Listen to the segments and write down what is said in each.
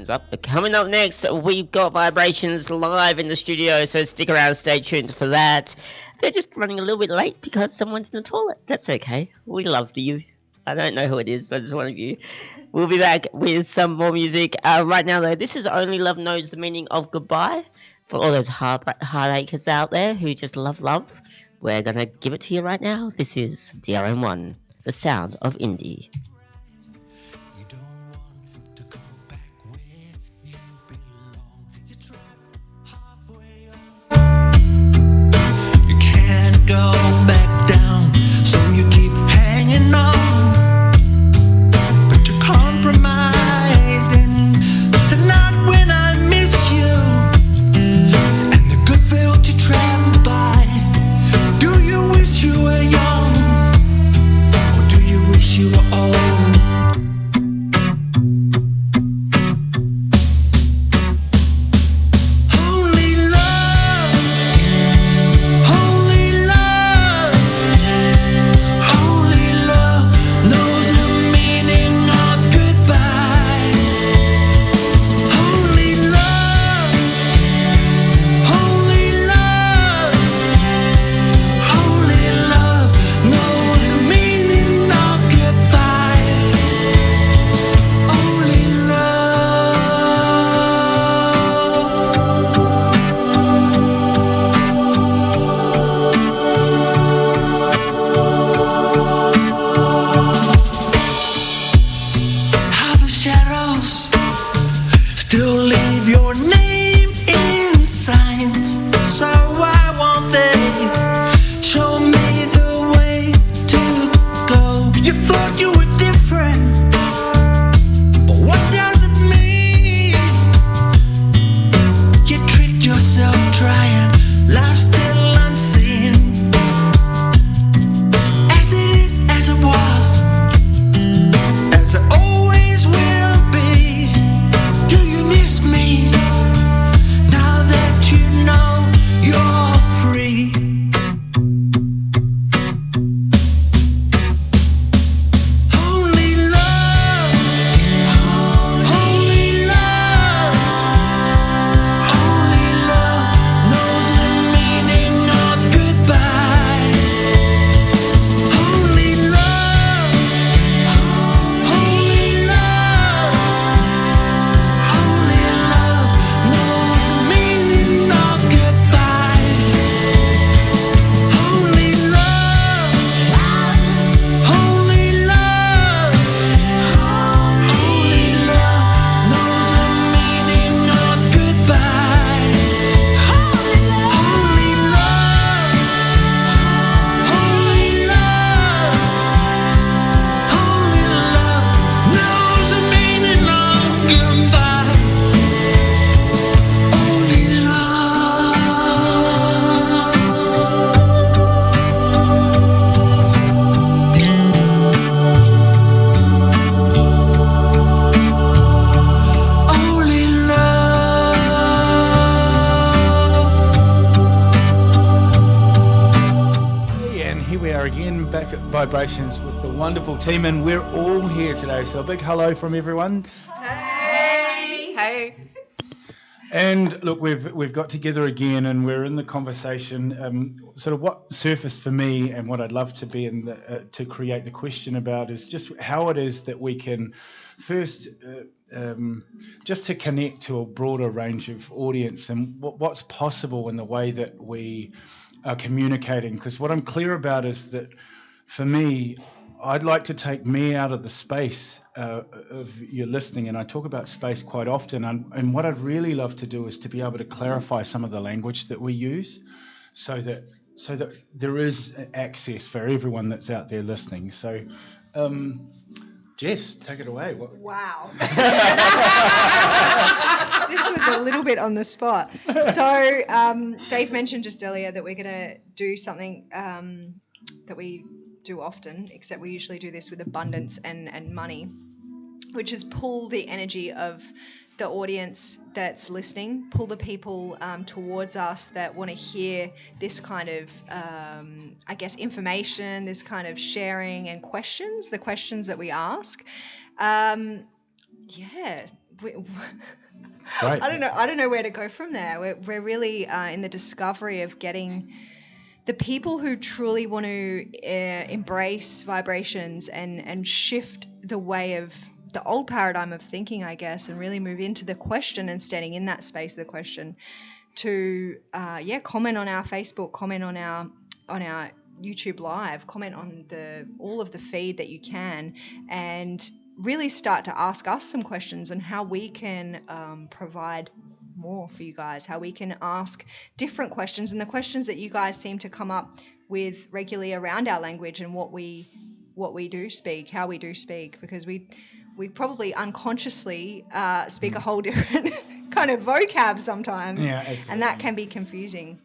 thumbs up. But coming up next, we've got Vibrations live in the studio, so stick around, stay tuned for that. They're just running a little bit late because someone's in the toilet. That's okay. We love you. I don't know who it is, but it's one of you. We'll be back with some more music. Right now, though, this is Only Love Knows the Meaning of Goodbye. For all those heartachers out there who just love love, we're going to give it to you right now. This is DRM1, the sound of indie. Go back down, so you keep hanging on, but you're compromising tonight when I miss you, and the good field you travel by. Do you wish you were young, or do you wish you were old? Vibrations with the wonderful team, and we're all here today, so a big hello from everyone. Hey. And look, we've got together again, and we're in the conversation. Sort of what surfaced for me, and what I'd love to be in to create the question about is just how it is that we can first just to connect to a broader range of audience, and what's possible in the way that we are communicating. Because what I'm clear about is that, for me, I'd like to take me out of the space of your listening, and I talk about space quite often, and what I'd really love to do is to be able to clarify some of the language that we use, so that there is access for everyone that's out there listening. So Jess, take it away. Wow. This was a little bit on the spot. So Dave mentioned just earlier that we're going to do something that we do often, except we usually do this with abundance and money, which is pull the energy of the audience that's listening, pull the people towards us that want to hear this kind of, information, this kind of sharing and questions, the questions that we ask. Right. I don't know where to go from there. We're really in the discovery of getting the people who truly want to embrace vibrations and shift the way of the old paradigm of thinking, I guess, and really move into the question and standing in that space of the question to comment on our Facebook, comment on our YouTube live, comment on all of the feed that you can, and really start to ask us some questions on how we can provide more for you guys, how we can ask different questions, and the questions that you guys seem to come up with regularly around our language and what we do speak, how we do speak, because we probably unconsciously speak a whole different kind of vocab sometimes, and that can be confusing.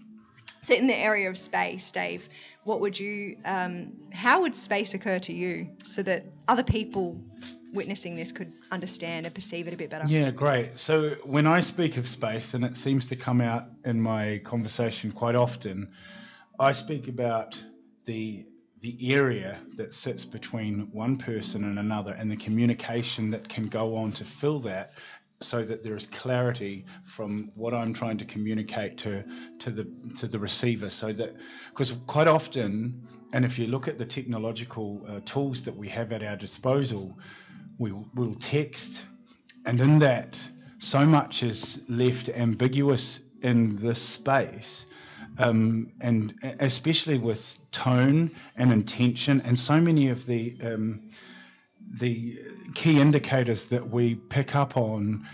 So in the area of space, Dave, what would you how would space occur to you so that other people witnessing this could understand and perceive it a bit better? Yeah, great. So when I speak of space, and it seems to come out in my conversation quite often, I speak about the area that sits between one person and another, and the communication that can go on to fill that, so that there is clarity from what I'm trying to communicate to the receiver. So that, because quite often, and if you look at the technological tools that we have at our disposal, we'll text, and in that, so much is left ambiguous in this space, and especially with tone and intention, and so many of the key indicators that we pick up on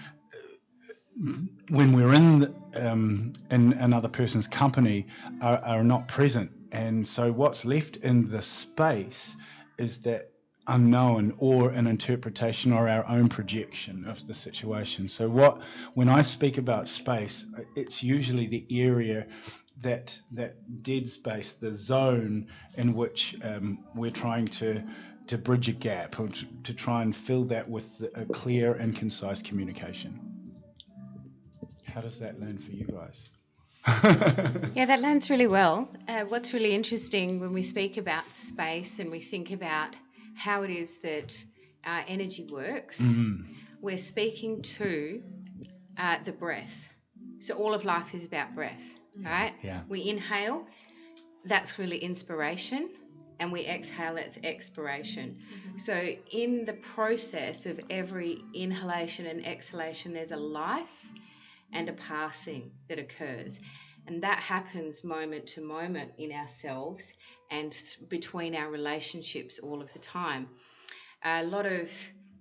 when we're in another person's company are not present. And so what's left in the space is that unknown, or an interpretation or our own projection of the situation. So when I speak about space, it's usually the area, that dead space, the zone in which we're trying to bridge a gap, or to try and fill that with a clear and concise communication. How does that land for you guys? Yeah, that lands really well. What's really interesting when we speak about space and we think about how it is that our energy works, we're speaking to the breath. So all of life is about breath, right? Yeah. We inhale, that's really inspiration, and we exhale, that's expiration. So in the process of every inhalation and exhalation, there's a life and a passing that occurs. And that happens moment to moment in ourselves and between our relationships all of the time. A lot of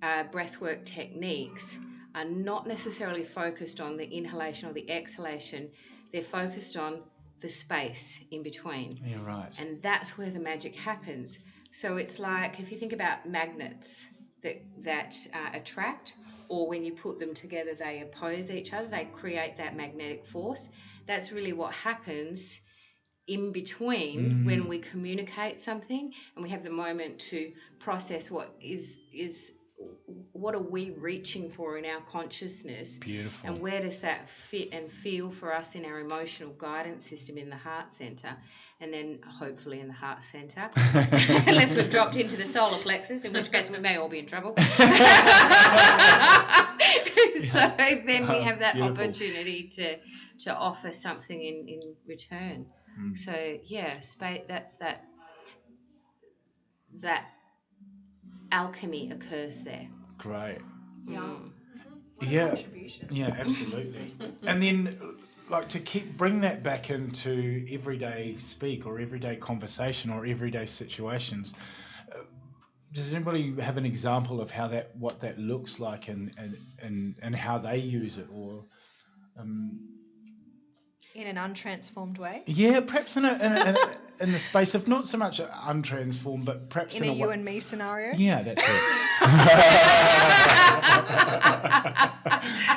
breathwork techniques are not necessarily focused on the inhalation or the exhalation. They're focused on the space in between. Yeah, right. And that's where the magic happens. So it's like, if you think about magnets that attract, or when you put them together, they oppose each other, they create that magnetic force. That's really what happens in between when we communicate something and we have the moment to process what are we reaching for in our consciousness. Beautiful. And where does that fit and feel for us in our emotional guidance system in the heart center, and then hopefully in the heart center, unless we've dropped into the solar plexus, in which case we may all be in trouble. So then we have that Beautiful. opportunity to offer something in return. So yeah, that's that alchemy occurs there. Great. Yeah. Yeah, absolutely. And then, like, to bring that back into everyday speak or everyday conversation or everyday situations, does anybody have an example of what that looks like and how they use it, or In an untransformed way? yeah, perhaps in the space of not so much untransformed, but perhaps In a you and me scenario? Yeah, that's it.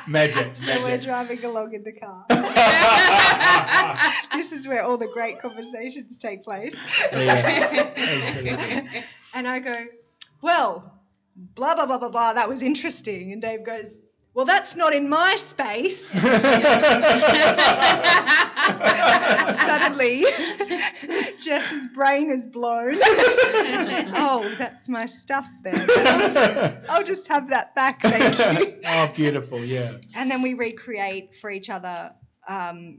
Magic. So we're driving along in the car. This is where all the great conversations take place. Yeah, absolutely. And I go, well, blah, blah, blah, blah, blah, that was interesting. And Dave goes, well, that's not in my space. Suddenly, Jess's brain is blown. Oh, that's my stuff then. I'll just have that back, thank you. Oh, beautiful, yeah. And then we recreate for each other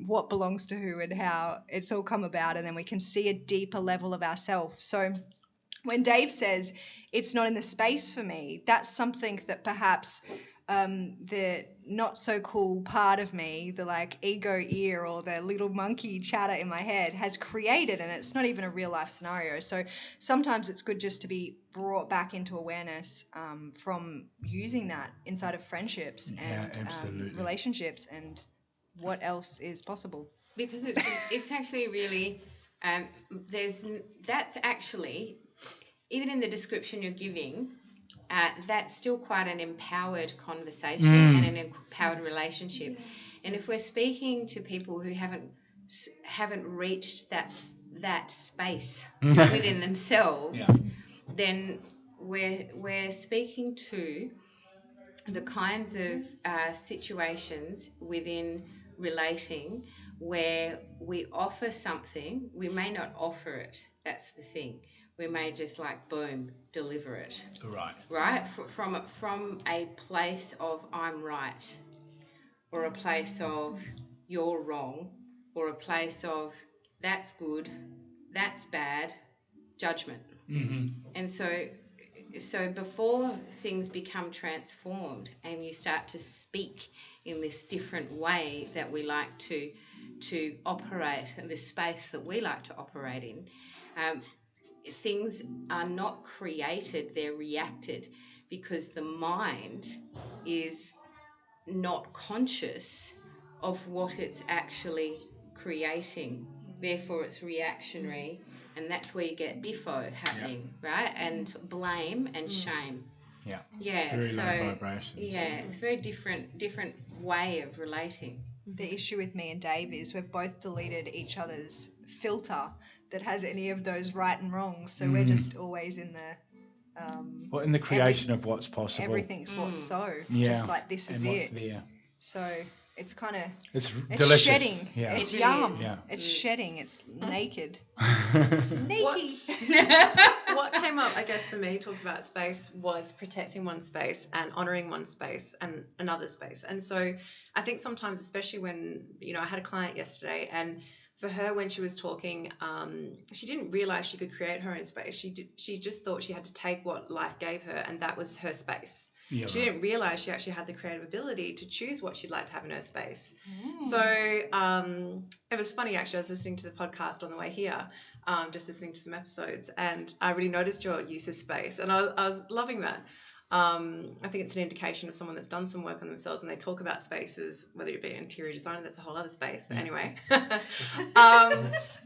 what belongs to who and how it's all come about, and then we can see a deeper level of ourselves. So when Dave says it's not in the space for me, that's something that perhaps the not so cool part of me, the like ego ear or the little monkey chatter in my head has created, and it's not even a real life scenario. So sometimes it's good just to be brought back into awareness from using that inside of friendships and relationships and what else is possible. Because it's actually really that's actually, even in the description you're giving, that's still quite an empowered conversation and an empowered relationship. And if we're speaking to people who haven't reached that space within themselves, then we're speaking to the kinds of situations within relating where we offer something, we may not offer it. That's the thing. We may just like boom, deliver it. Right. From a place of I'm right, or a place of you're wrong, or a place of that's good, that's bad, judgment. And so before things become transformed and you start to speak in this different way that we like to operate, in this space that we like to operate in, things are not created, they're reacted, because the mind is not conscious of what it's actually creating. Therefore, it's reactionary, and that's where you get IFO happening, right? And blame and shame. Yeah. Very low vibrations. Yeah, it's a very different way of relating. The issue with me and Dave is we've both deleted each other's filter that has any of those right and wrongs. So we're just always in the in the creation of what's possible. Everything's what's so. Yeah. Just like this is and it. What's there. So it's kind of it's delicious. Shedding. Yeah. It's It yum. is. Yeah. It's shedding. It's naked. What came up, I guess, for me talking about space was protecting one's space and honouring one's space and another space. And so I think sometimes, especially when, I had a client yesterday, and for her, when she was talking, she didn't realise she could create her own space. She just thought she had to take what life gave her, and that was her space. Yeah, she didn't realise she actually had the creative ability to choose what she'd like to have in her space. So it was funny, actually. I was listening to the podcast on the way here, just listening to some episodes, and I really noticed your use of space, and I was loving that. I think it's an indication of someone that's done some work on themselves, and they talk about spaces, whether it be an interior designer, that's a whole other space, but anyway.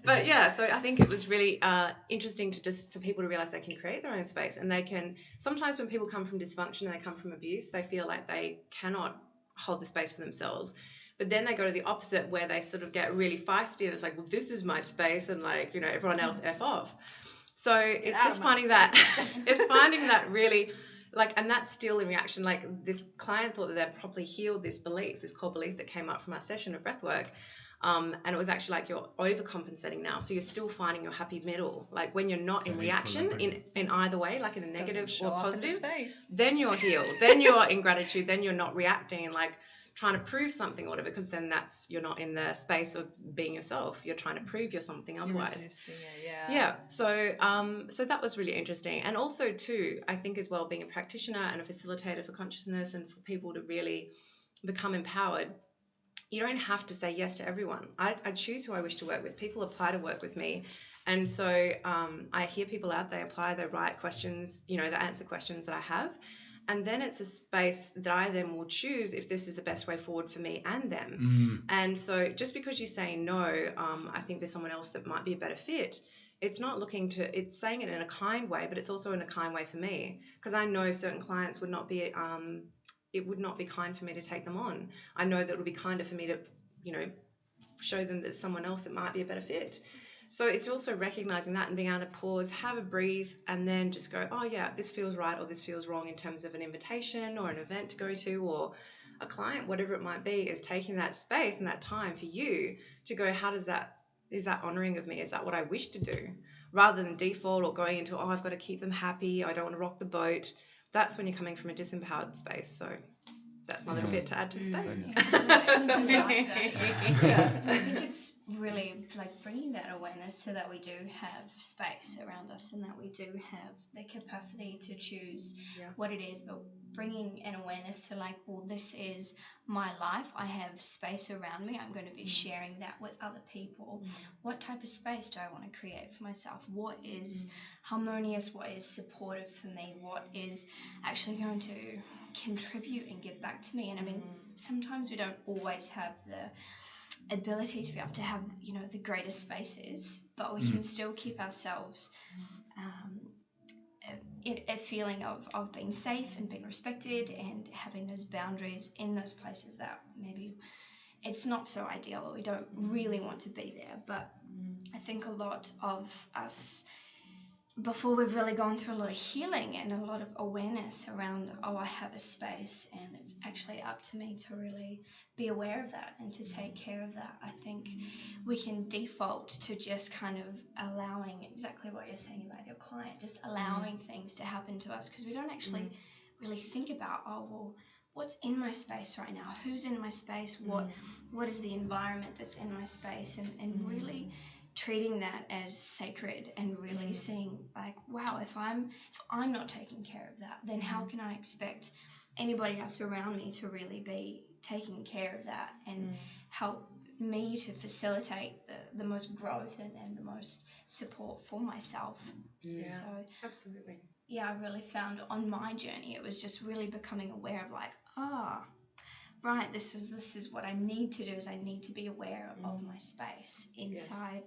But yeah, so I think it was really interesting for people to realize they can create their own space, and they can, sometimes when people come from dysfunction and they come from abuse, they feel like they cannot hold the space for themselves. But then they go to the opposite, where they sort of get really feisty, and it's like, well, this is my space, and like, everyone else F off. So it's just finding that really, and that's still in reaction. Like, this client thought that they'd properly healed this core belief that came up from our session of breathwork. And it was actually like, you're overcompensating now. So you're still finding your happy middle. Like, when you're not in reaction in either way, like in a negative or positive, then you're healed. Then you're in gratitude. Then you're not reacting and like trying to prove something or whatever, because then you're not in the space of being yourself. You're trying to prove you're something otherwise. You're resisting it, yeah. So that was really interesting. And also too, I think as well, being a practitioner and a facilitator for consciousness and for people to really become empowered, you don't have to say yes to everyone. I choose who I wish to work with. People apply to work with me. And so I hear people out, they apply, they write questions, they answer questions that I have. And then it's a space that I then will choose if this is the best way forward for me and them. And so just because you say no, I think there's someone else that might be a better fit. It's not it's saying it in a kind way, but it's also in a kind way for me. Because I know certain clients would not be, it would not be kind for me to take them on. I know that it would be kinder for me to, show them that someone else that might be a better fit. So it's also recognizing that and being able to pause, have a breathe, and then just go, oh yeah, this feels right or this feels wrong in terms of an invitation or an event to go to or a client, whatever it might be, is taking that space and that time for you to go, is that honoring of me? Is that what I wish to do? Rather than default or going into, oh, I've got to keep them happy, I don't want to rock the boat. That's when you're coming from a disempowered space. So that's my little bit to add to the space. I think it's really like bringing that awareness to that we do have space around us and that we do have the capacity to choose what it is, but bringing an awareness to like, well, this is my life. I have space around me. I'm going to be sharing that with other people. What type of space do I want to create for myself? What is harmonious? What is supportive for me? What is actually going to contribute and give back to me? And I mean, sometimes we don't always have the ability to be able to have, you know, the greatest spaces, but we can still keep ourselves a feeling of being safe and being respected and having those boundaries in those places that maybe it's not so ideal or we don't really want to be there. But I think a lot of us, before we've really gone through a lot of healing and a lot of awareness around, oh, I have a space and it's actually up to me to really be aware of that and to take care of that. I think we can default to just kind of allowing exactly what you're saying about your client, just allowing things to happen to us, because we don't actually really think about, oh, well, what's in my space right now? Who's in my space? What is the environment that's in my space? And really treating that as sacred and really seeing like, wow, if I'm not taking care of that, then how can I expect anybody else around me to really be taking care of that and help me to facilitate the most growth and the most support for myself. So Absolutely. I really found on my journey it was just really becoming aware of like, right, this is what I need to do, is I need to be aware of my space inside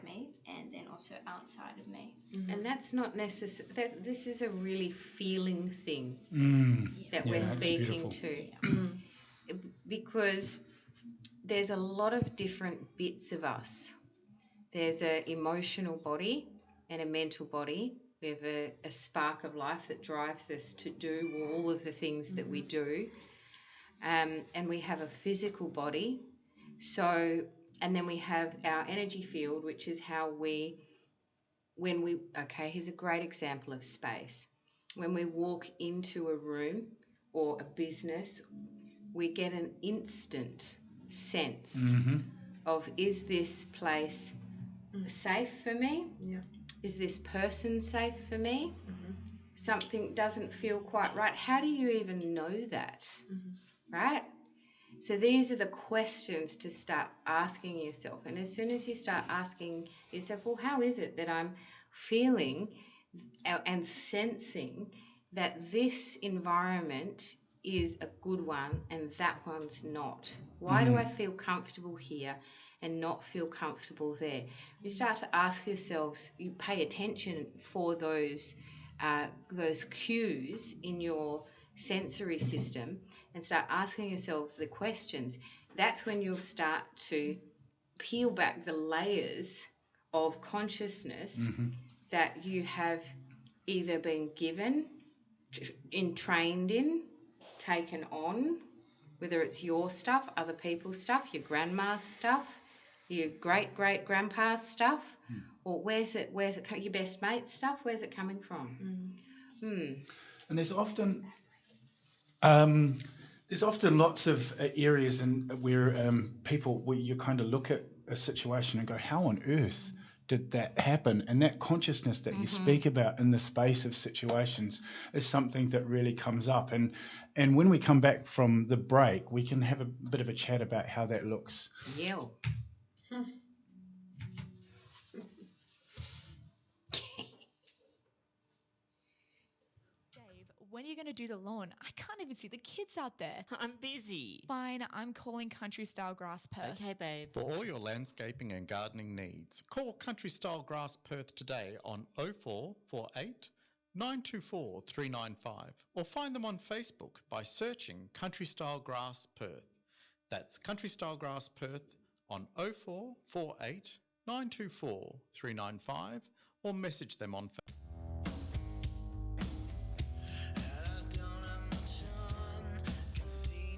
me and then also outside of me. And that's not necessary. This is a really feeling thing that we're that's speaking beautiful. to, because there's a lot of different bits of us. There's an emotional body and a mental body. We have a spark of life that drives us to do all of the things that we do, and we have a physical body. So, and then we have our energy field, which is how here's a great example of space. When we walk into a room or a business, we get an instant sense of, is this place safe for me? Is this person safe for me? Something doesn't feel quite right. How do you even know that? Right? So these are the questions to start asking yourself. And as soon as you start asking yourself, well, how is it that I'm feeling and sensing that this environment is a good one and that one's not? Why do I feel comfortable here and not feel comfortable there? You start to ask yourselves, you pay attention for those cues in your sensory system and start asking yourself the questions. That's when you'll start to peel back the layers of consciousness that you have either been given, trained in, taken on, whether it's your stuff, other people's stuff, your grandma's stuff, your great-great-grandpa's stuff, or where's it your best mate's stuff, where's it coming from? And there's often lots of areas where you kind of look at a situation and go, how on earth did that happen? And that consciousness that you speak about in the space of situations is something that really comes up. And when we come back from the break, we can have a bit of a chat about how that looks. Yeah. When are you going to do the lawn? I can't even see the kids out there. I'm busy. Fine, I'm calling Country Style Grass Perth. Okay, babe. For all your landscaping and gardening needs, call Country Style Grass Perth today on 0448 924 395 or find them on Facebook by searching Country Style Grass Perth. That's Country Style Grass Perth on 0448 924 395 or message them on Facebook. I don't have much on, can see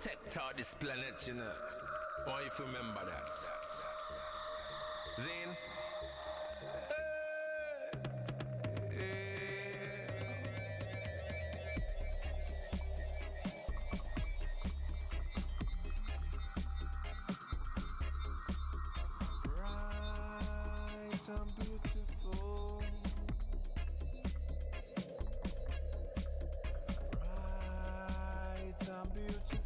protect all this planet, you know. Oh, if you remember that. Zane? Bright and beautiful. Bright and beautiful.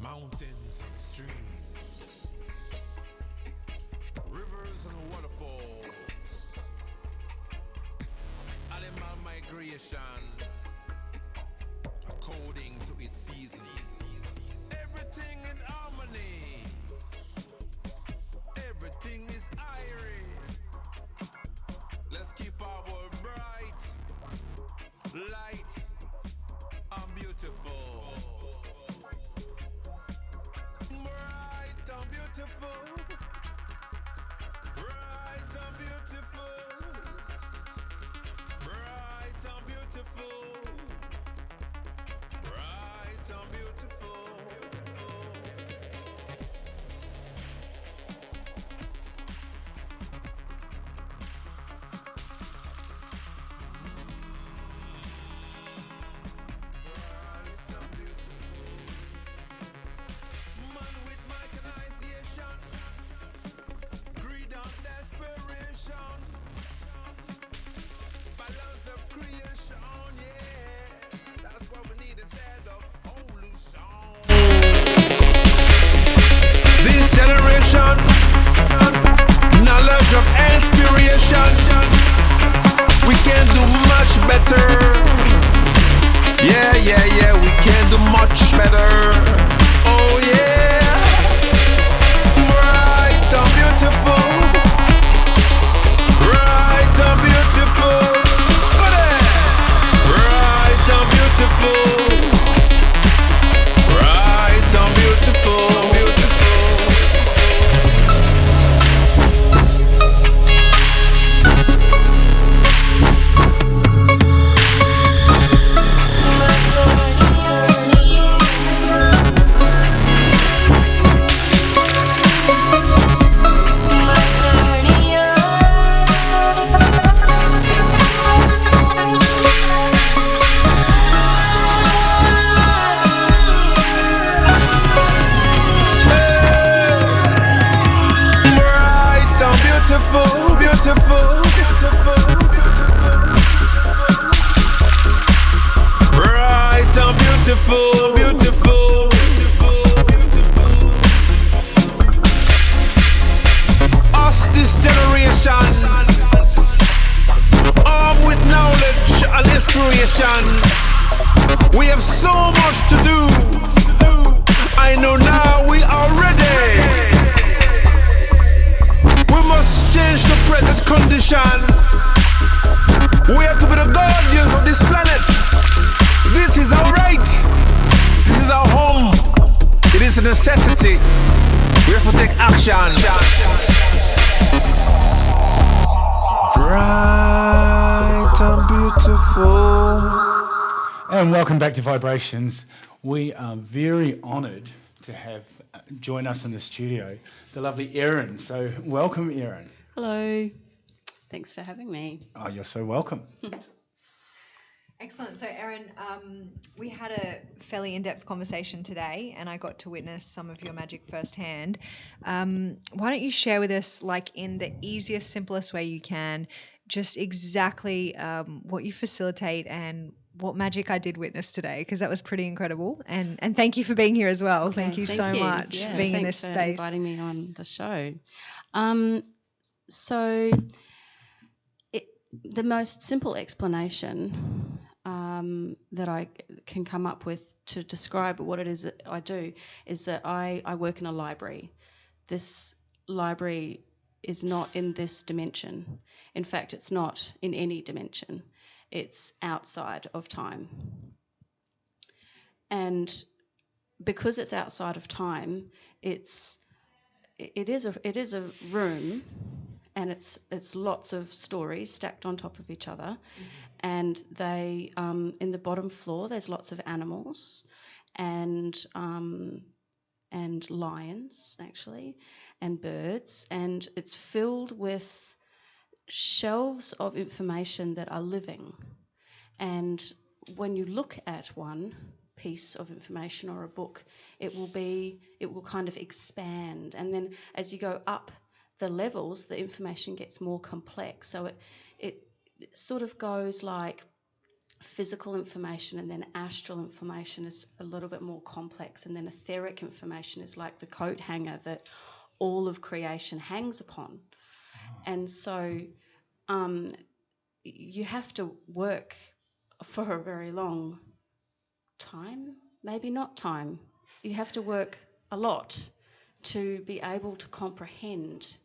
Mountains and streams, rivers and waterfalls, animal migration, according to its seasons. Everything in harmony, everything is irie. Let's keep our world bright, light, and beautiful. Bright and beautiful. Bright and beautiful. Bright and beautiful. Bright and beautiful. Bright and beautiful. Man with mechanization, greed and desperation, balance of creation, yeah, that's what we need instead of pollution. This generation, knowledge of inspiration, we can do much better. Yeah, we can do much better. Oh yeah, bright and beautiful, bright and beautiful, bright and beautiful, bright and beautiful, bright and beautiful, beautiful, beautiful, beautiful, bright and beautiful, beautiful, beautiful, beautiful. Us, this generation, armed with knowledge and inspiration, we have so much to do. I know now we are ready. We must change the present condition. We have to be the guardians of this planet. This is our right. This is our home. It is a necessity. We have to take action. Bright and beautiful. And welcome back to Vibrations. We are very honoured to have join us in the studio the lovely Erin. So welcome, Erin. Hello. Thanks for having me. Oh, you're so welcome. Excellent. So, Erin, we had a fairly in-depth conversation today, and I got to witness some of your magic firsthand. Why don't you share with us, like in the easiest, simplest way you can, just exactly what you facilitate and what magic I did witness today, because that was pretty incredible. And thank you for being here as well. Okay, thank you so much for being in this thanks for space. inviting me on the show. So the most simple explanation that I can come up with to describe what it is that I do is that I work in a library. This library is not in this dimension. In fact, it's not in any dimension. It's outside of time. And because it's outside of time, it's it is a room, and it's lots of stories stacked on top of each other, and they in the bottom floor there's lots of animals, and lions actually, and birds, and it's filled with shelves of information that are living. And when you look at one piece of information or a book, it will kind of expand, and then as you go up the levels, the information gets more complex. So it sort of goes like physical information, and then astral information is a little bit more complex, and then etheric information is like the coat hanger that all of creation hangs upon. And so you have to work for a very long time, maybe not time. You have to work a lot to be able to comprehend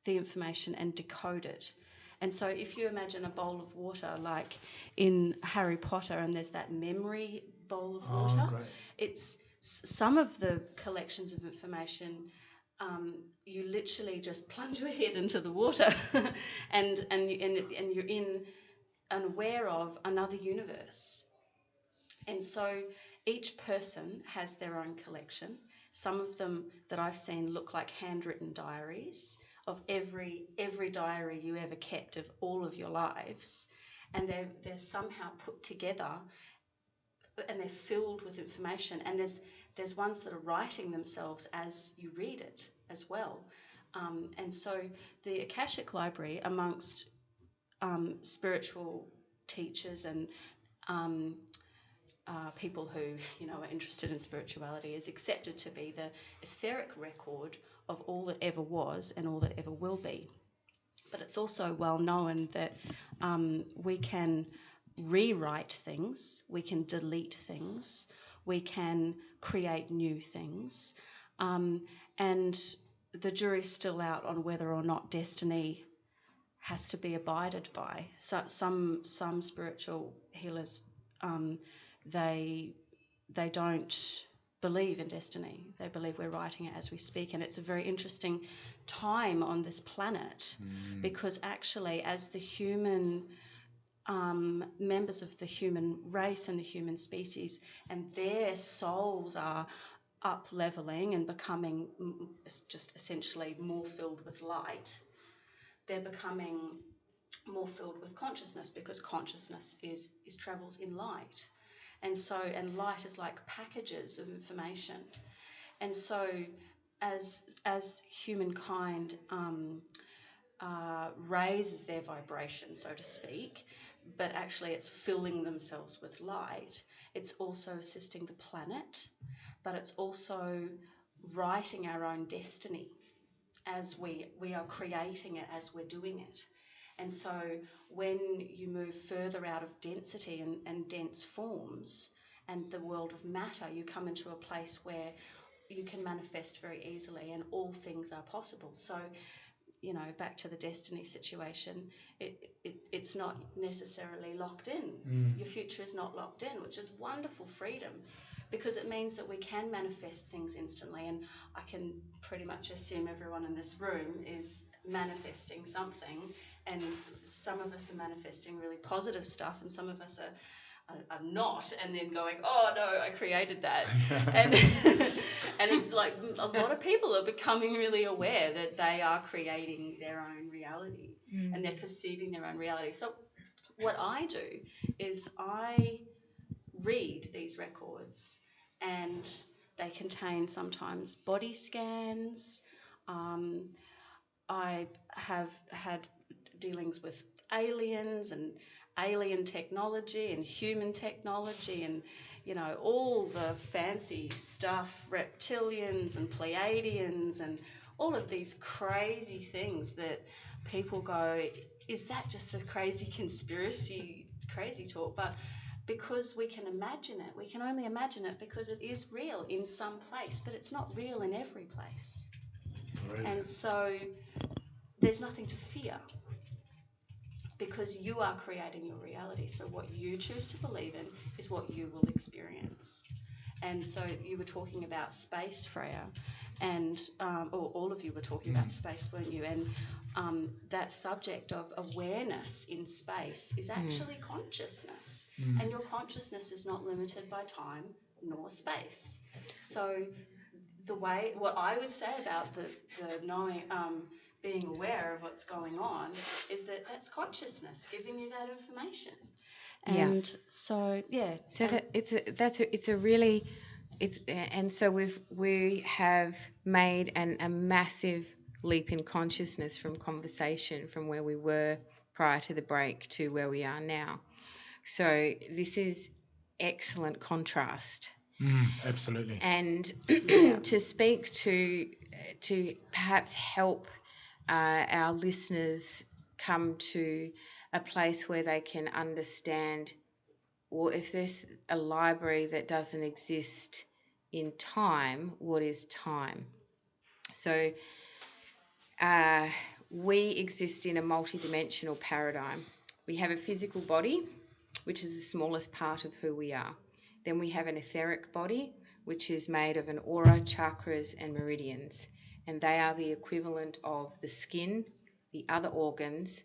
the information and decode it. And so if you imagine a bowl of water like in Harry Potter, and there's that memory bowl of water, great. it's some of the collections of information, you literally just plunge your head into the water and you're unaware of another universe. And so each person has their own collection. Some of them that I've seen look like handwritten diaries of every diary you ever kept of all of your lives, and they're somehow put together, and they're filled with information. And there's ones that are writing themselves as you read it as well. And so the Akashic Library, amongst spiritual teachers and people who are interested in spirituality, is accepted to be the etheric record of all that ever was and all that ever will be. But it's also well known that we can rewrite things, we can delete things, we can create new things, and the jury's still out on whether or not destiny has to be abided by. So, some spiritual healers, they don't believe in destiny. They believe we're writing it as we speak, and it's a very interesting time on this planet because actually, as the human members of the human race and the human species, and their souls are up leveling and becoming just essentially more filled with light, they're becoming more filled with consciousness, because consciousness is travels in light. And light is like packages of information. And so as humankind raises their vibration, so to speak, but actually it's filling themselves with light, it's also assisting the planet, but it's also writing our own destiny as we are creating it as we're doing it. And so when you move further out of density and dense forms and the world of matter, you come into a place where you can manifest very easily and all things are possible. So, back to the destiny situation, it's not necessarily locked in. Your future is not locked in, which is wonderful freedom, because it means that we can manifest things instantly. And I can pretty much assume everyone in this room is manifesting something, and some of us are manifesting really positive stuff, and some of us are not, and then going, oh no, I created that. and it's like a lot of people are becoming really aware that they are creating their own reality and they're perceiving their own reality. So what I do is I read these records, and they contain sometimes body scans. I have had dealings with aliens and alien technology and human technology and, all the fancy stuff, reptilians and Pleiadians and all of these crazy things that people go, is that just a crazy conspiracy, crazy talk? But because we can imagine it, we can only imagine it because it is real in some place, but it's not real in every place. Right. And so there's nothing to fear, because you are creating your reality. So what you choose to believe in is what you will experience. And so you were talking about space, Freya, and or all of you were talking about space, weren't you? And that subject of awareness in space is actually consciousness, and your consciousness is not limited by time nor space. So what I would say about the knowing, being aware of what's going on, is that that's consciousness giving you that information. And so we have made a massive leap in consciousness from conversation, from where we were prior to the break to where we are now. So this is excellent contrast. Absolutely. And to speak to perhaps help our listeners come to a place where they can understand, well, if there's a library that doesn't exist in time, what is time? So we exist in a multidimensional paradigm. We have a physical body, which is the smallest part of who we are. Then we have an etheric body, which is made of an aura, chakras, and meridians. And they are the equivalent of the skin, the other organs,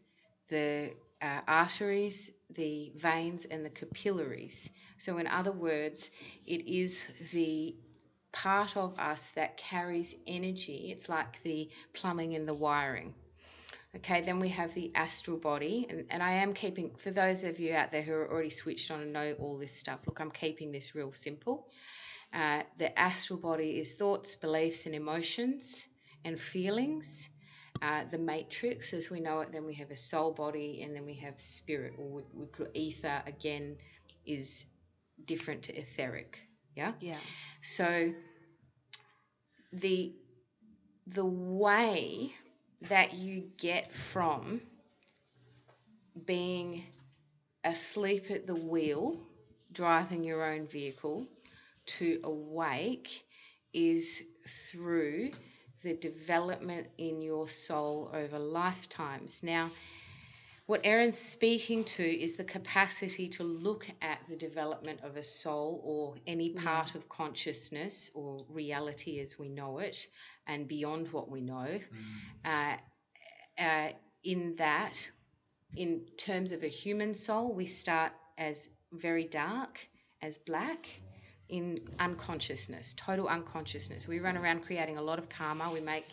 the arteries, the veins, and the capillaries. So in other words, it is the part of us that carries energy. It's like the plumbing and the wiring. Okay, then we have the astral body, and I am keeping, for those of you out there who are already switched on and know all this stuff, look, I'm keeping this real simple. The astral body is thoughts, beliefs, and emotions and feelings. The matrix, as we know it, then we have a soul body, and then we have spirit, or we call ether, again, is different to etheric. Yeah? Yeah. So the way that you get from being asleep at the wheel, driving your own vehicle, to awake is through the development in your soul over lifetimes. Now, what Erin's speaking to is the capacity to look at the development of a soul, or any part of consciousness or reality as we know it, and beyond what we know. In that, in terms of a human soul, we start as very dark, as black, in unconsciousness, total unconsciousness. We run around creating a lot of karma. We make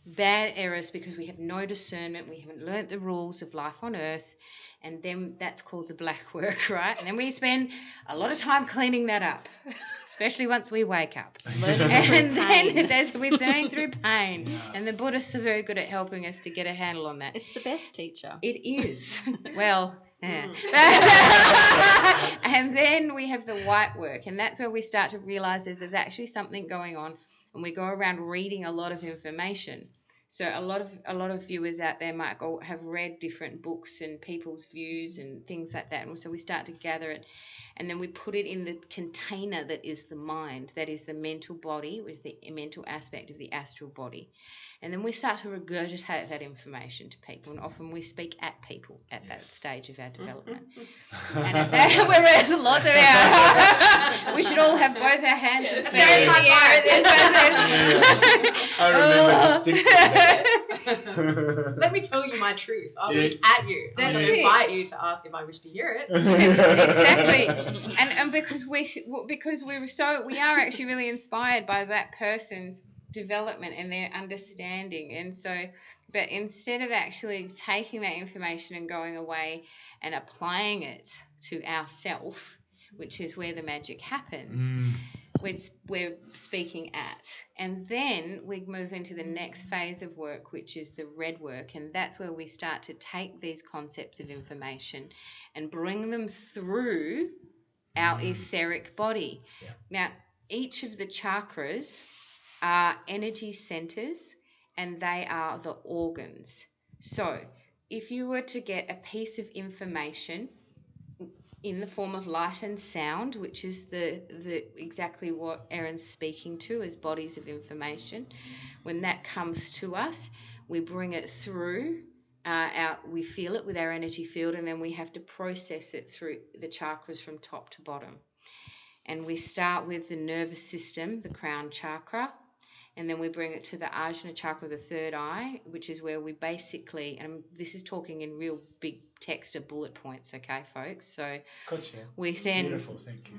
bad errors because we have no discernment. We haven't learnt the rules of life on earth, and then that's called the black work, right? And then we spend a lot of time cleaning that up, especially once we wake up. We're learning through pain. Yeah. And the Buddhists are very good at helping us to get a handle on that. It's the best teacher. It is. Well, yeah. And then we have the white work, and that's where we start to realize there's actually something going on, and we go around reading a lot of information. So a lot of viewers out there might have read different books and people's views and things like that, and so we start to gather it, and then we put it in the container that is the mind, that is the mental body, which is the mental aspect of the astral body. And then we start to regurgitate that information to people, and often we speak at people at that stage of our development. And at that, whereas lots of our, we should all have both our hands and feet in the air at this moment. I remember distinctly. Let me tell you my truth. I'll speak at you. I'm going to invite you to ask if I wish to hear it. Exactly. And because we are actually really inspired by that person's development and their understanding, and so, but instead of actually taking that information and going away and applying it to ourself, which is where the magic happens, we're speaking at, and then we move into the next phase of work, which is the red work, and that's where we start to take these concepts of information and bring them through our etheric body. Now, each of the chakras are energy centers, and they are the organs. So if you were to get a piece of information in the form of light and sound, which is the exactly what Erin's speaking to as bodies of information, when that comes to us, we bring it through we feel it with our energy field, and then we have to process it through the chakras from top to bottom. And we start with the nervous system, the crown chakra, and then we bring it to the Ajna chakra, the third eye, which is where we basically, and this is talking in real big text of bullet points, okay, folks? So Gotcha. we then Beautiful, thank you.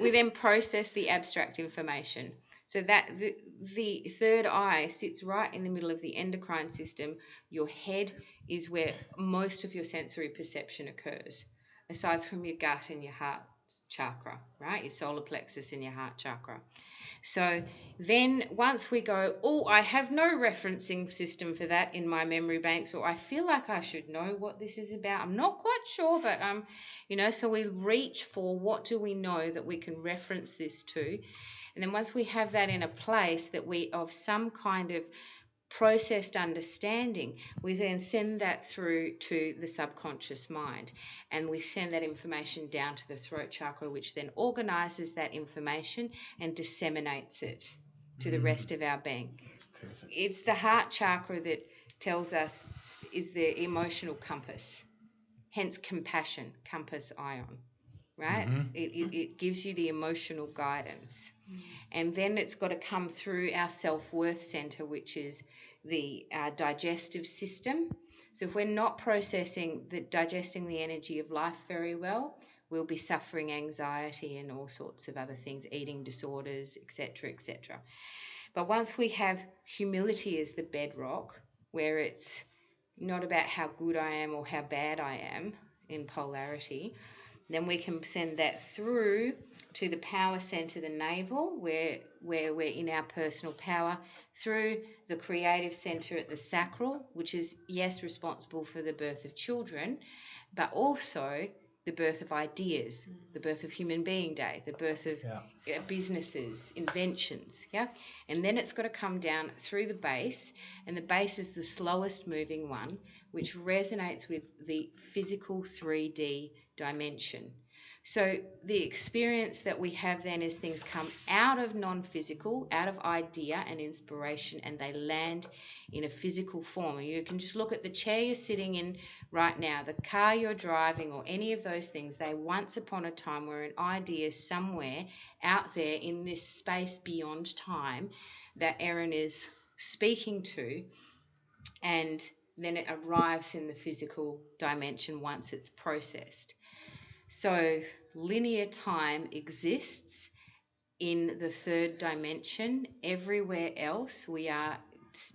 we then process the abstract information. So that the third eye sits right in the middle of the endocrine system. Your head is where most of your sensory perception occurs, aside from your gut and your heart chakra, right? Your solar plexus and your heart chakra. So then once we go, oh, I have no referencing system for that in my memory banks, or I feel like I should know what this is about. I'm not quite sure, but so we reach for what do we know that we can reference this to. And then once we have that in a place that we of some kind of processed understanding, we then send that through to the subconscious mind, and we send that information down to the throat chakra, which then organizes that information and disseminates it to the rest of our being. Perfect. It's the heart chakra that tells us is the emotional compass, hence compassion, compass ion, right? It gives you the emotional guidance. And then it's got to come through our self-worth center, which is the digestive system. So if we're not digesting the energy of life very well, we'll be suffering anxiety and all sorts of other things, eating disorders, etc., etc. But once we have humility as the bedrock, where it's not about how good I am or how bad I am in polarity, then we can send that through to the power center, the navel, where we're in our personal power, through the creative center at the sacral, which is, yes, responsible for the birth of children, but also the birth of ideas, the birth of Human Being Day, the birth of businesses, inventions, and then it's got to come down through the base, and the base is the slowest moving one, which resonates with the physical 3D dimension. So the experience that we have then is things come out of non-physical, out of idea and inspiration, and they land in a physical form. You can just look at the chair you're sitting in right now, the car you're driving, or any of those things. They once upon a time were an idea somewhere out there in this space beyond time that Erin is speaking to, and then it arrives in the physical dimension once it's processed. So linear time exists in the third dimension. Everywhere else we are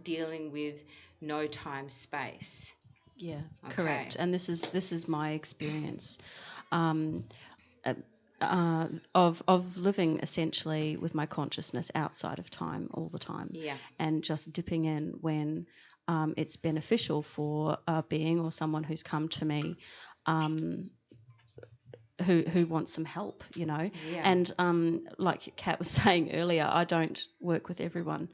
dealing with no time space. Yeah, Okay. correct. And this is my experience of living essentially with my consciousness outside of time all the time. Yeah. And just dipping in when it's beneficial for a being or someone who's come to me who wants some help, Yeah. And like Kat was saying earlier, I don't work with everyone.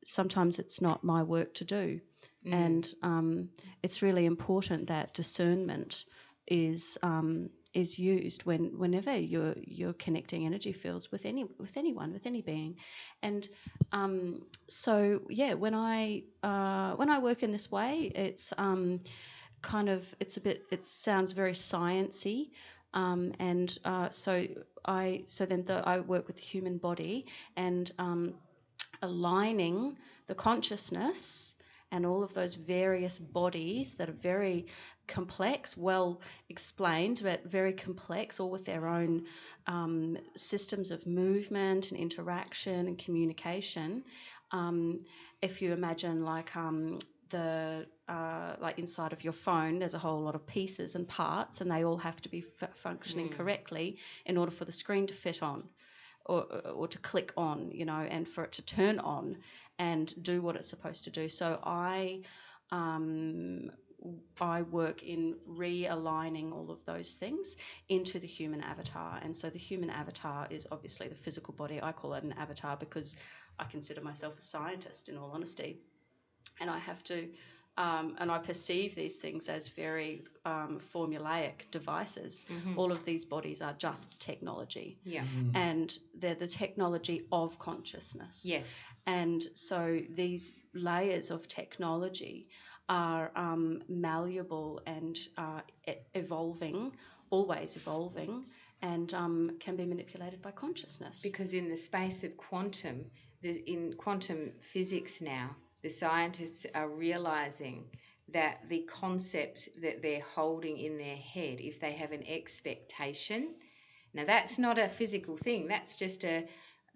Sometimes it's not my work to do. And it's really important that discernment is used whenever you're connecting energy fields with anyone, with any being. And so yeah, when I work in this way, it's it sounds very sciencey, so I work with the human body and aligning the consciousness and all of those various bodies that are very complex, well explained, but very complex, all with their own systems of movement and interaction and communication. If you imagine like inside of your phone, there's a whole lot of pieces and parts, and they all have to be functioning correctly in order for the screen to fit on or to click on, and for it to turn on and do what it's supposed to do. So I work in realigning all of those things into the human avatar. And so the human avatar is obviously the physical body. I call it an avatar because I consider myself a scientist, in all honesty. And I have to, and I perceive these things as very formulaic devices. Mm-hmm. All of these bodies are just technology. Yeah. And they're the technology of consciousness. Yes. And so these layers of technology are malleable and evolving, always evolving, and can be manipulated by consciousness. Because in the space of quantum, in quantum physics now, the scientists are realizing that the concept that they're holding in their head, if they have an expectation, now that's not a physical thing, that's just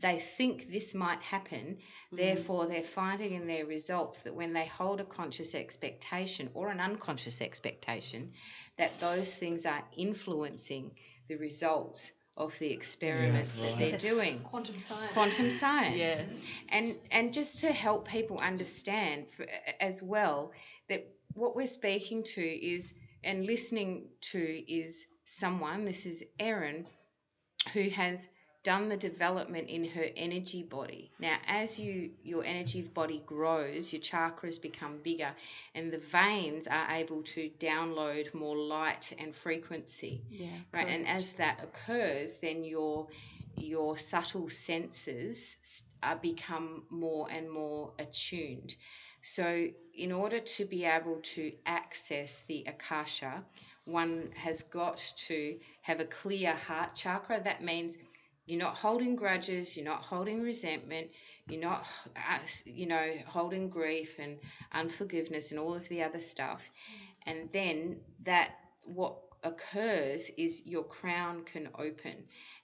they think this might happen, therefore they're finding in their results that when they hold a conscious expectation or an unconscious expectation, that those things are influencing the results of the experiments that they're doing. Quantum science. Quantum science. Yes. And just to help people understand as well that what we're speaking to is, and listening to is someone, this is Erin, who has done the development in her energy body. Now, as your energy body grows, your chakras become bigger, and the veins are able to download more light and frequency. Yeah, right. correct. And as that occurs, then your subtle senses become more and more attuned. So in order to be able to access the Akasha, one has got to have a clear heart chakra. That means you're not holding grudges, you're not holding resentment, you're not, holding grief and unforgiveness and all of the other stuff. And then what occurs is your crown can open.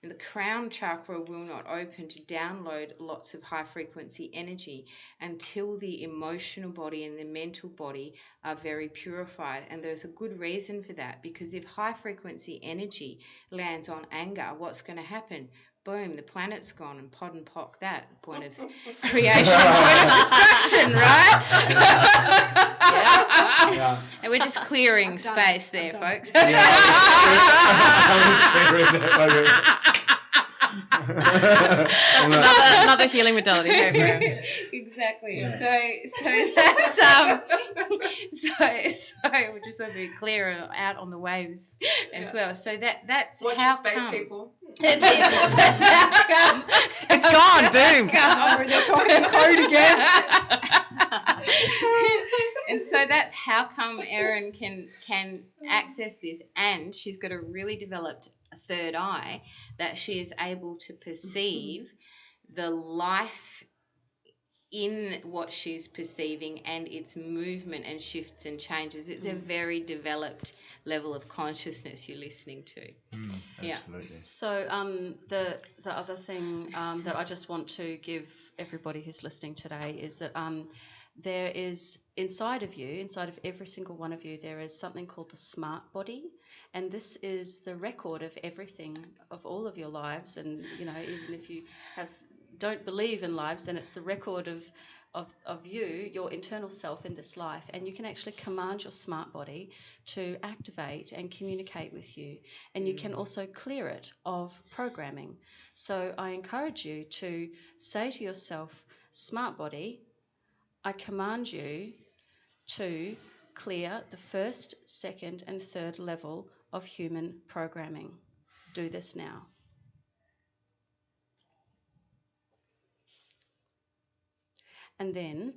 And the crown chakra will not open to download lots of high frequency energy until the emotional body and the mental body are very purified. And there's a good reason for that, because if high frequency energy lands on anger, what's going to happen? Boom, the planet's gone, and pod and pock that. Point of creation, point of destruction, right? Yeah. And we're just clearing space there, folks. That's another healing modality. Exactly. Yeah. So that's so we just want to be clear out on the waves as well. So that's Watch how your space, come. people. That's how come. It's gone, boom. Oh, they're talking in code again. And so that's how come Erin can access this, and she's got a really developed third eye that she is able to perceive the life in what she's perceiving and its movement and shifts and changes. It's a very developed level of consciousness you're listening to. Absolutely. So the other thing that I just want to give everybody who's listening today is that there is inside of every single one of you, there is something called the smart body, and this is the record of everything, of all of your lives. And even if you don't believe in lives, then it's the record of you, your internal self in this life. And you can actually command your smart body to activate and communicate with you, and you can also clear it of programming. So I encourage you to say to yourself, smart body, I command you to clear the first, second, and third level of human programming. Do this now. And then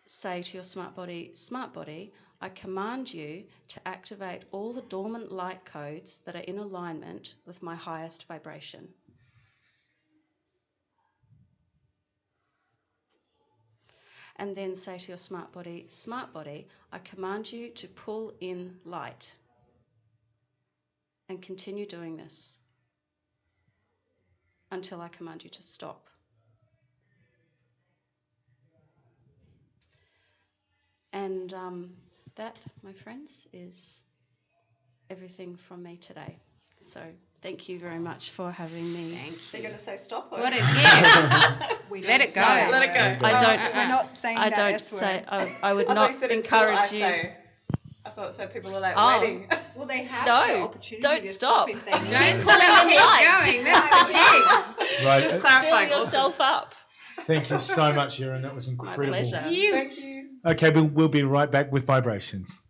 say to your smart body, I command you to activate all the dormant light codes that are in alignment with my highest vibration. And then say to your smart body, I command you to pull in light. And continue doing this until I command you to stop. And that, my friends, is everything from me today. So thank you very much for having me. Thank you. They're going to say stop. What a gift. We Let don't it go. say that Let it go. word. I don't- We're not saying I that don't S word. say. I would I thought not you said encourage you. I thought so. People were like Oh. waiting. Well, they have No, the opportunity don't to stop. if they need Don't to. pull out, keep Light. going. That's the thing. Right. Just Fill clarifying. yourself up. Thank you so much, Erin. That was My incredible. pleasure. Thank you. Okay, we'll be right back with vibrations.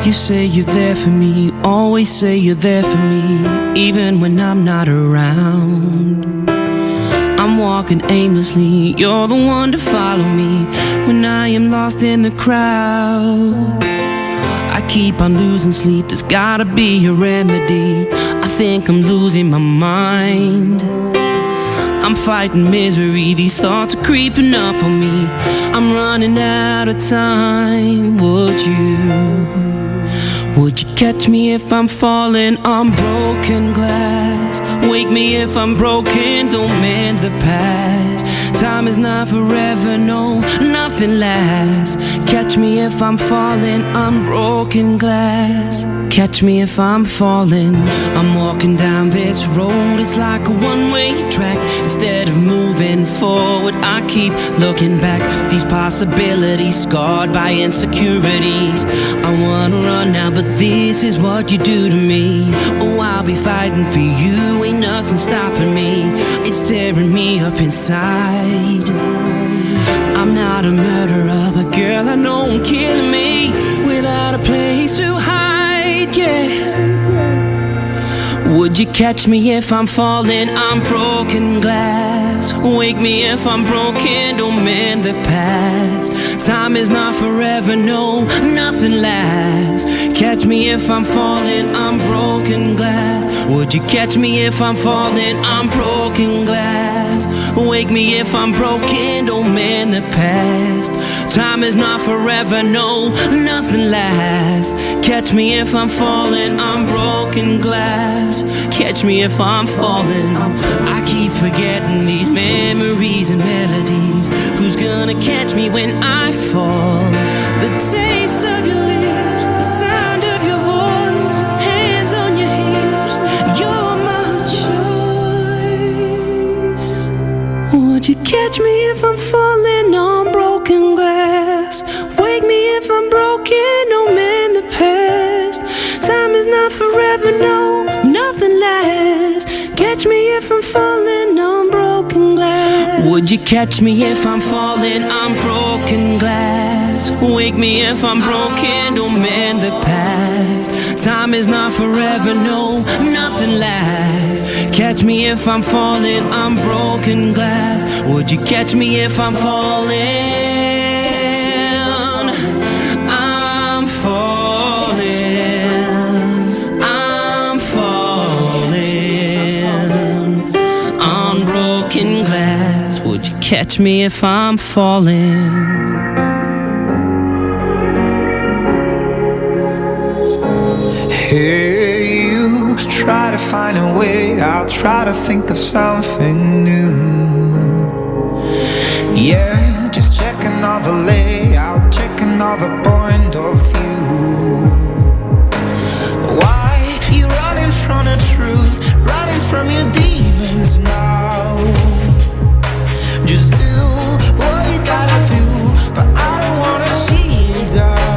You say you're there for me, always say you're there for me, even when I'm not around. I'm walking aimlessly, you're the one to follow me when I am lost in the crowd. I keep on losing sleep, there's gotta be a remedy. I think I'm losing my mind. I'm fighting misery, these thoughts are creeping up on me. I'm running out of time. Would you catch me if I'm falling on broken glass? Wake me if I'm broken, don't mend the past. Time is not forever, no, nothing lasts. Catch me if I'm falling on broken glass. Catch me if I'm falling. I'm walking down this road, it's like a one-way track. Instead of moving forward, I keep looking back. These possibilities scarred by insecurities. I wanna run now, but this is what you do to me. Oh, I'll be fighting for you, ain't nothing stopping me. It's tearing me up inside. I'm not a murderer, but girl, I know I'm killing me without a place to hide, yeah. Would you catch me if I'm falling on broken glass? Wake me if I'm broken, don't mend the past. Time is not forever, no, nothing lasts. Catch me if I'm falling on broken glass. Would you catch me if I'm falling on broken glass? Wake me if I'm broken, don't mend the past. Time is not forever, no, nothing lasts. Catch me if I'm falling on broken glass. Catch me if I'm falling. I keep forgetting these memories and melodies. Who's gonna catch me when I fall? The taste of your lips, the sound of your voice, hands on your hips, you're my choice. Would you catch me if I'm falling on broken glass? Wake me if I'm broken, no mend the past. Time is not forever, no, nothing lasts. Catch me if I'm falling on broken glass. Would you catch me if I'm falling on broken glass? Wake me if I'm broken, don't mend the past. Time is not forever, no, nothing lasts. Catch me if I'm falling on broken glass. Would you catch me if I'm falling? I'm falling. I'm falling on broken glass. Would you catch me if I'm falling? Hey, you try to find a way out, try to think of something new. Yeah, just checking all the layout, checking all the point of view. Why you running from the truth, running from your demons now? Just do what you gotta do, but I don't wanna see you down.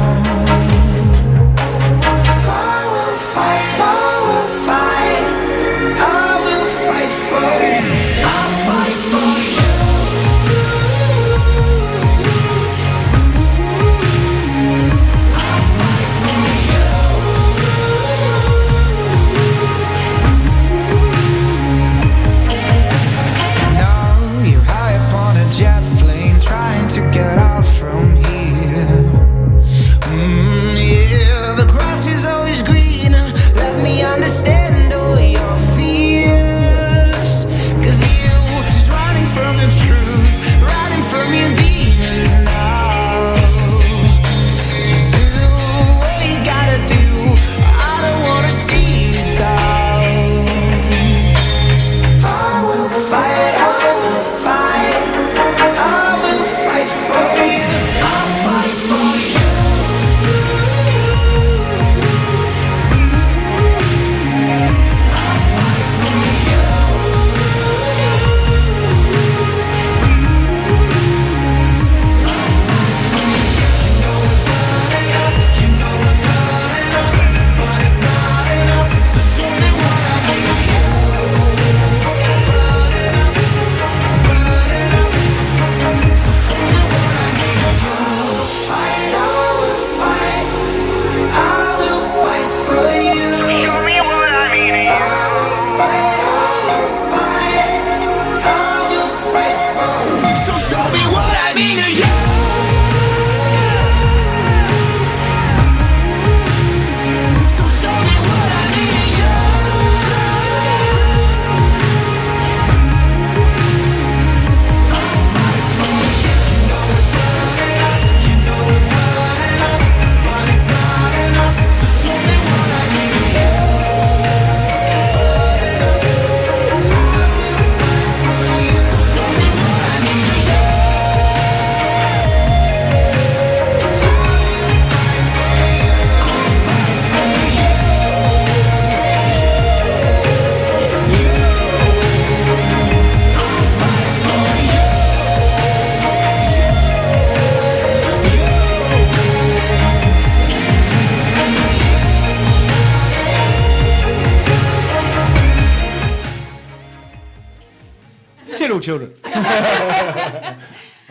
children. I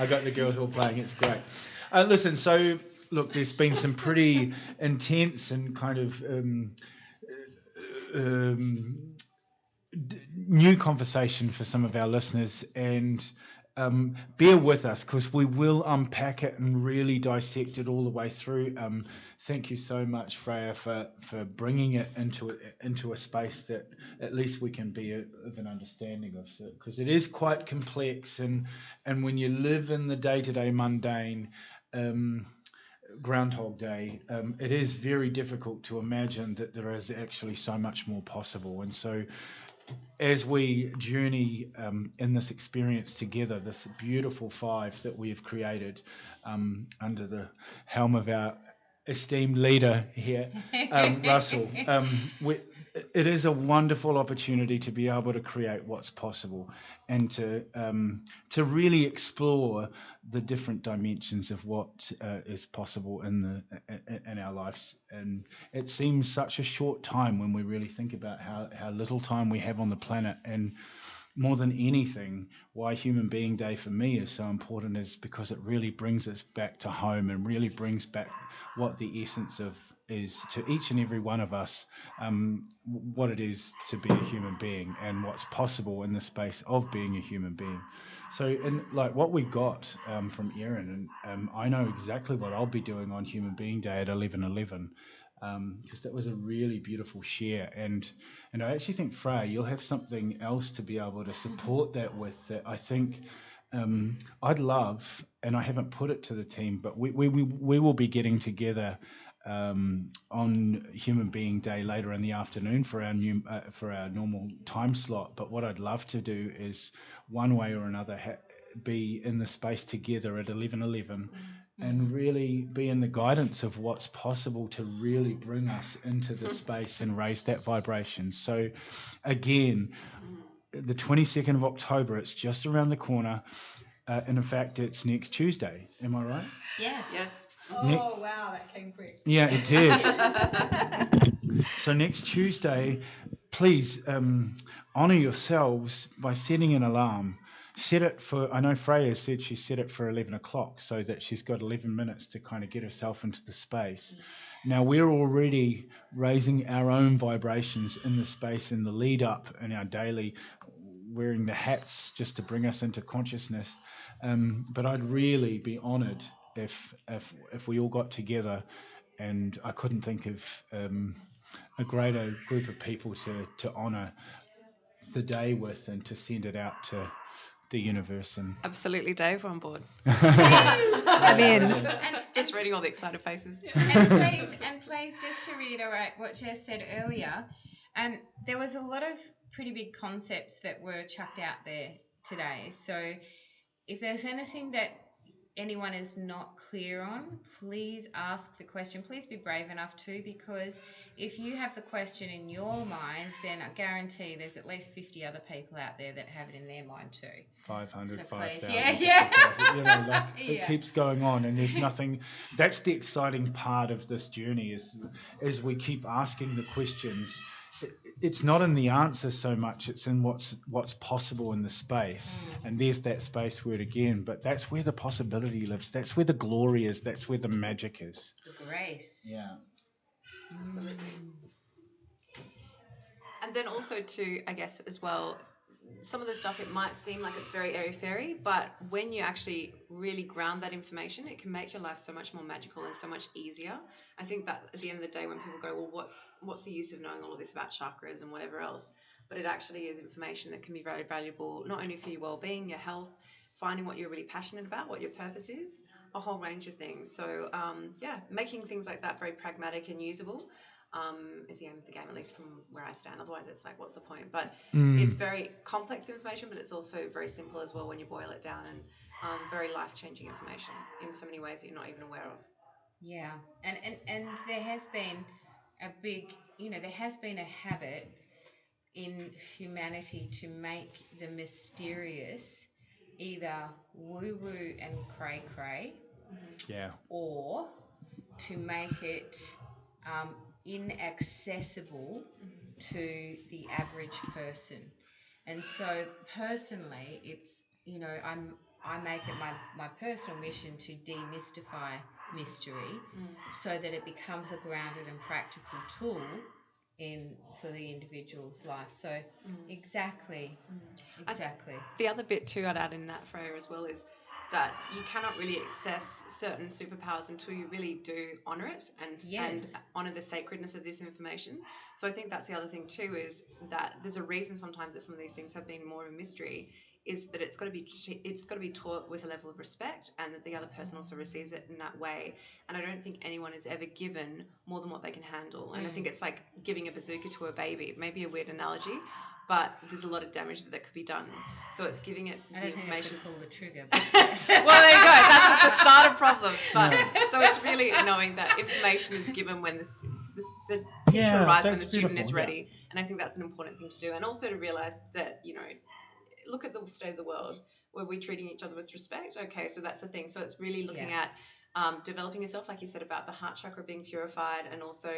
got the girls all playing. It's great. Listen, so look, there's been some pretty intense and kind of new conversation for some of our listeners, and bear with us because we will unpack it and really dissect it all the way through. Thank you so much, Freya, for bringing it into a space that at least we can be of an understanding of, because it is quite complex, and when you live in the day-to-day mundane, Groundhog Day, it is very difficult to imagine that there is actually so much more possible. And so as we journey in this experience together, this beautiful five that we have created under the helm of our esteemed leader here, Russell, it is a wonderful opportunity to be able to create what's possible and to really explore the different dimensions of what is possible in our lives. And it seems such a short time when we really think about how little time we have on the planet. And more than anything, why Human Being Day for me is so important is because it really brings us back to home and really brings back what the essence of is to each and every one of us, what it is to be a human being and what's possible in the space of being a human being. So in like what we got from Erin, and I know exactly what I'll be doing on Human Being Day at 11:11, because that was a really beautiful share. And I actually think, Freya, you'll have something else to be able to support that with, that I think I'd love, and I haven't put it to the team, but we will be getting together on Human Being Day later in the afternoon for our normal time slot. But what I'd love to do is one way or another be in the space together at 11:11 and really be in the guidance of what's possible to really bring us into the space and raise that vibration. So again, the 22nd of October, it's just around the corner, and in fact it's next Tuesday, am I right? Yes. Oh, wow, that came quick. Yeah, it did. So next Tuesday, please honour yourselves by setting an alarm. Set it for, I know Freya said she set it for 11 o'clock so that she's got 11 minutes to kind of get herself into the space. Now, we're already raising our own vibrations in the space in the lead up in our daily, wearing the hats just to bring us into consciousness. But I'd really be honoured if we all got together, and I couldn't think of a greater group of people to honour the day with and to send it out to the universe. And Absolutely, Dave, we're on board. I'm in. And Just reading all the excited faces. and please, just to reiterate what Jess said earlier, and there was a lot of pretty big concepts that were chucked out there today. So if there's anything that anyone is not clear on, please ask the question. Please be brave enough to, because if you have the question in your mind, then I guarantee there's at least 50 other people out there that have it in their mind too. 500, So 5,000. please, yeah. You know, like, it Yeah. keeps going on, and there's nothing. That's the exciting part of this journey, is as we keep asking the questions. It's not in the answers so much, it's in what's possible in the space. And there's that space word again, but that's where the possibility lives, that's where the glory is, that's where the magic is. The grace. Yeah. Absolutely. And then also too, I guess as well, some of the stuff, it might seem like it's very airy-fairy, but when you actually really ground that information, it can make your life so much more magical and so much easier. I think that at the end of the day, when people go, well, what's the use of knowing all of this about chakras and whatever else? But it actually is information that can be very valuable, not only for your well-being, your health, finding what you're really passionate about, what your purpose is, a whole range of things. So making things like that very pragmatic and usable is the aim of the game, at least from where I stand. Otherwise, it's like, what's the point? But it's very complex information, but it's also very simple as well when you boil it down, and very life-changing information in so many ways that you're not even aware of. Yeah, and there has been there has been a habit in humanity to make the mysterious either woo-woo and cray-cray, or to make it inaccessible to the average person. And so personally, it's, you know, I make it my personal mission to demystify mystery so that it becomes a grounded and practical tool for the individual's life. So exactly. The other bit too I'd add in that, Freya, as well, is that you cannot really access certain superpowers until you really do honour it and honour the sacredness of this information. So I think that's the other thing too, is that there's a reason sometimes that some of these things have been more of a mystery, is that it's got to be taught with a level of respect, and that the other person also receives it in that way. And I don't think anyone is ever given more than what they can handle. And I think it's like giving a bazooka to a baby. It may be a weird analogy, but there's a lot of damage that could be done. So it's giving it the information. Pull the trigger. Well, there you go. That's just the start of problems. But so it's really knowing that information is given when the teacher arrives, when the student is ready. And I think that's an important thing to do. And also to realise that, you know, look at the state of the world. Were we treating each other with respect? Okay, so that's the thing. So it's really looking at developing yourself, like you said, about the heart chakra being purified, and also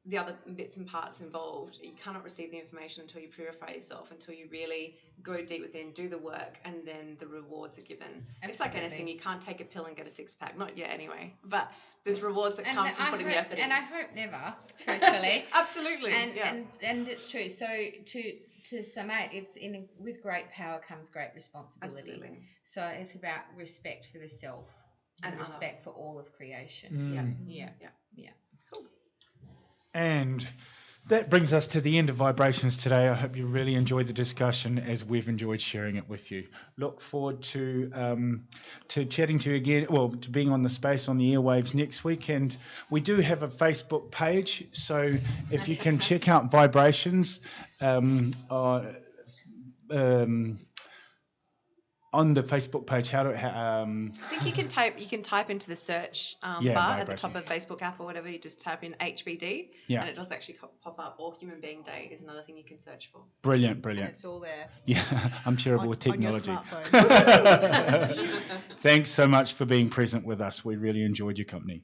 the other bits and parts involved. You cannot receive the information until you purify yourself, until you really go deep within, do the work, and then the rewards are given. Absolutely. It's like anything. You can't take a pill and get a six-pack. Not yet, anyway. But there's rewards that come from putting the effort in. And I hope never, truthfully. Absolutely. And it's true. So to summate, it's with great power comes great responsibility. Absolutely. So it's about respect for the self and respect for all of creation. Yeah. Cool. And that brings us to the end of Vibrations today. I hope you really enjoyed the discussion, as we've enjoyed sharing it with you. Look forward to chatting to you again, well, to being on the space on the airwaves next week. And we do have a Facebook page, so if you can check out Vibrations on the Facebook page, I think you can type into the search bar at the top of Facebook app or whatever. You just type in HBD, and it does actually pop up. Or Human Being Day is another thing you can search for. Brilliant. And it's all there. Yeah, I'm terrible with technology. On your smartphone. Thanks so much for being present with us. We really enjoyed your company.